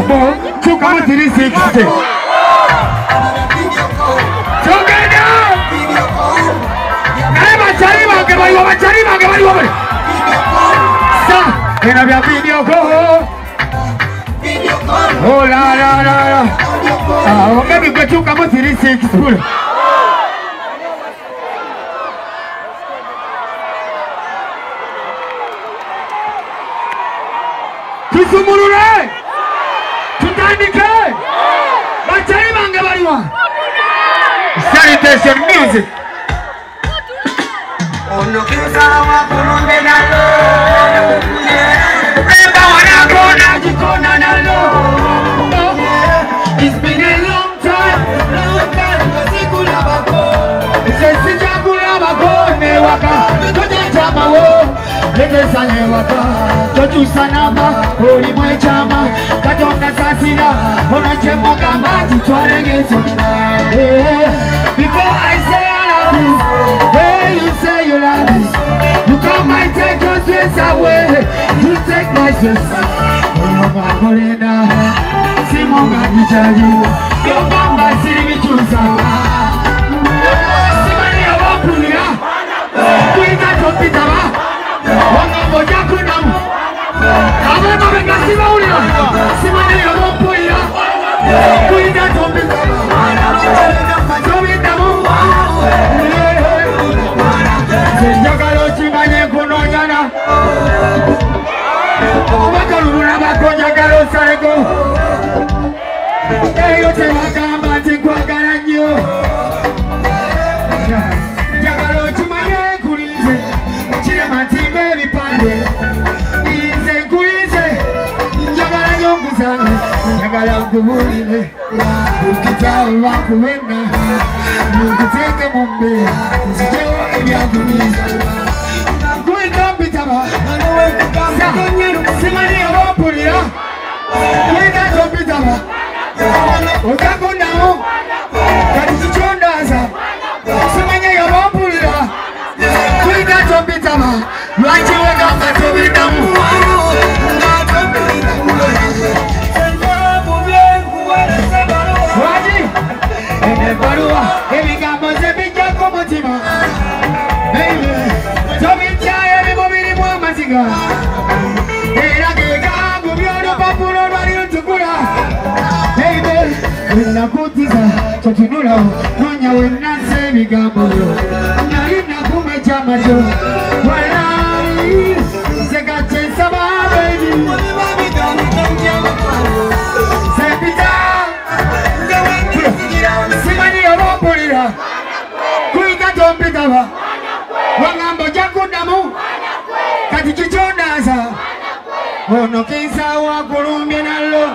Chuka mo 360. Chukenda. Bachari bari. Sa, ena via video call. Oh la. Ah, maybe go chuka mo 360. Tusumurure. Tutandike. Bachari bange bariwa. Sanitation music. Ono kisawa kurunde nalo. Remba wanakona jikona nalo. It's been a long time. Sikula bako. Sikula bako ne waka. Toje chama wo. Lete sanye waka. Toju sanama. Ori mwe chama. Katonga sasina. Ona chemo kama titware geto. Before I say I love you, hey, you say you love me. You come and take your stress away. You take my stress. Oh, my Corina, Simonga, Nijaji. Your mama, Siri, Chusa. Simani, I want to hear. We got to be the one. One of Yakunam. I will not make a Simonia. Simani, I want to hear. We got to be the one. Jagalo chimanye kuno jana. Wakaluna bako jagalo sareko. Eyo te wakamba tikwa garanyo. Jagalo chimanye kulize. Chile matime vipande. Ize kulize. Jagala nyongu sana. Jagala kuburile. Ukitao wakuwena. Ukiteke mumbe. Usijewa ya kuliza. Kuita pitaba. Simani ya wapulira. Kuita pitaba. Utakunda mo. Katichichondaza. Simani ya wapulira. Kuita pitaba. Wachiwe kama tobita mo. Waji. Ene barua. Ebi kama zebija komotima. Baby. Tobita ebi mobili mwa maziga. Wena kutiza chatunula Nonya wena sebi gambuyo Nyarina kumecha macho Walai Sekache sama baby Sepita Simani yawapulira Kuika tompita ba Wangambo jakundamu Kati chichondaza Ono kisa wakulumye nalo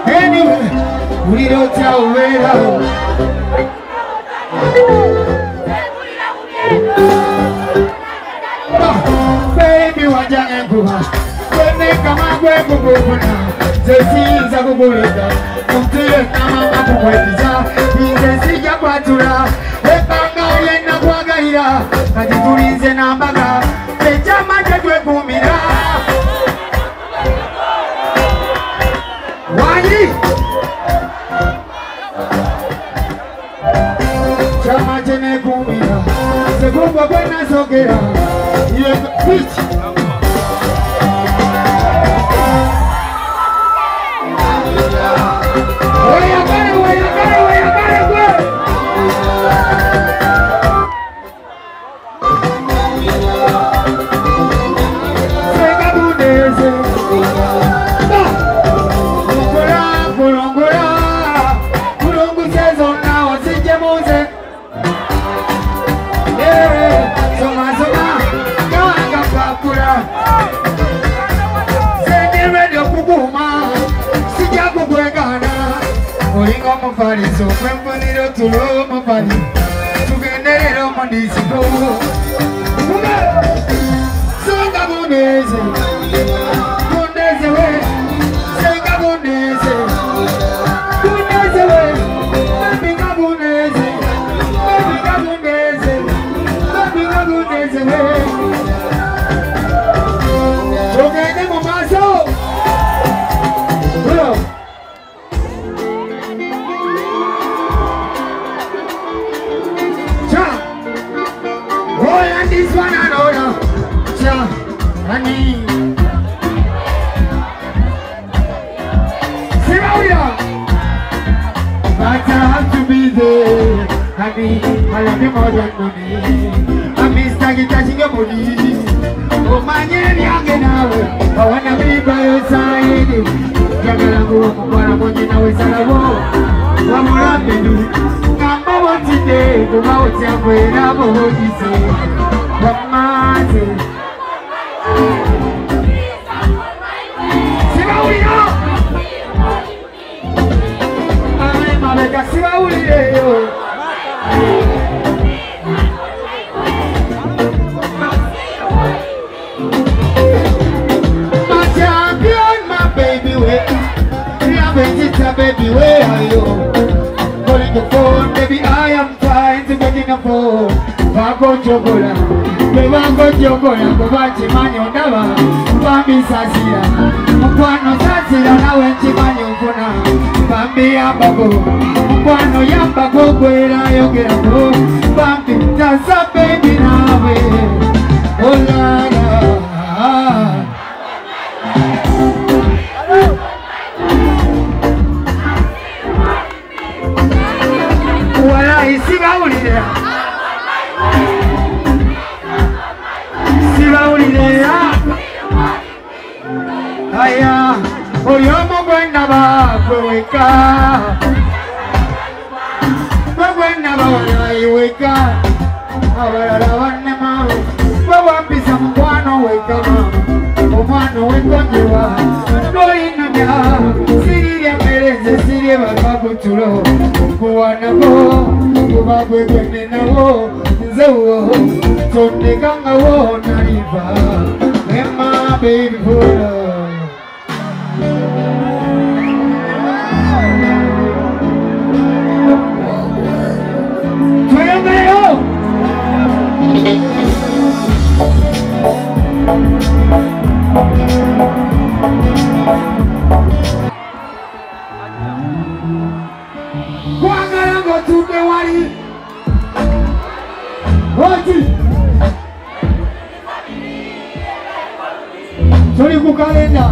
Anyway, we don't tell where baby, what you ain't good. When they come out, we're going to the seas of Bulita. Come to the Nama Puerta, in the Sea of Batura, the Banga and Naguagaira, but the Turis and Ambaga, the Jamaica Gumira. Chama chene kumira, segumba kwena sokera, iye pitch. Oya kare kwe. Segabuneze. So when you to roll my body, to get there on my knees, go. So Gabonese, Gabonese away, say Gabonese, Gabonese away, baby Gabonese, baby Gabonese. I have to be there. Honey, I love you more than money. I miss touching your body. Oh my young now, I wanna be by your side. Jagalango, Mwana with Salavo. One more up to do. Number one today, go out and wait up what you say. What my baby, where are you? Calling the phone, baby, I am trying to get in the phone. Vago chokola, vago chokola, vachi manyo ndaba, bambi sasira, mkwano sasira na wenchi manyo kuna, bambi ambago, mkwano yambago kwela yogera ko, bambi tasa baby nawe, oh la la. Aya, oyomo gwenda ba kweka. Gwenda ba weka. Abara wanne ma. Wapisa mkwano weka ma. Omwano wekonjewa. Noinunya. Siriya mereze siriya bakakutulo. Kuwana ko. Kubagwe kwene nawo. Nzewo. Tonde kanga wo nariva. Emma baby for Kwagarango tuke wali Oti Soli kukalenda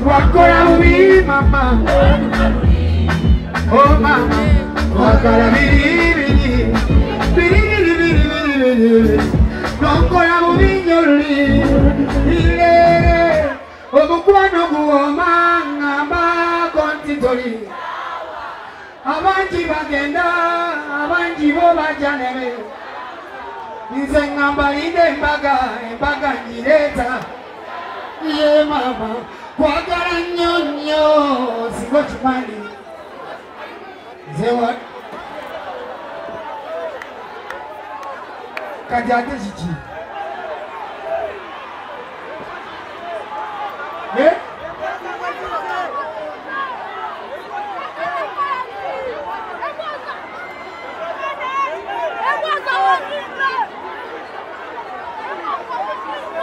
Wakora ubi mama, oh mama, wakora biri, wakora ubi nyori, ile, obukwano guoma ngamba kontitori, abanji bagenda, abanji bo bajanebe, nze ngamba ide mbaga nyireta, ye mama. Kwagara nyonyo singo chumani zewa kajate chichi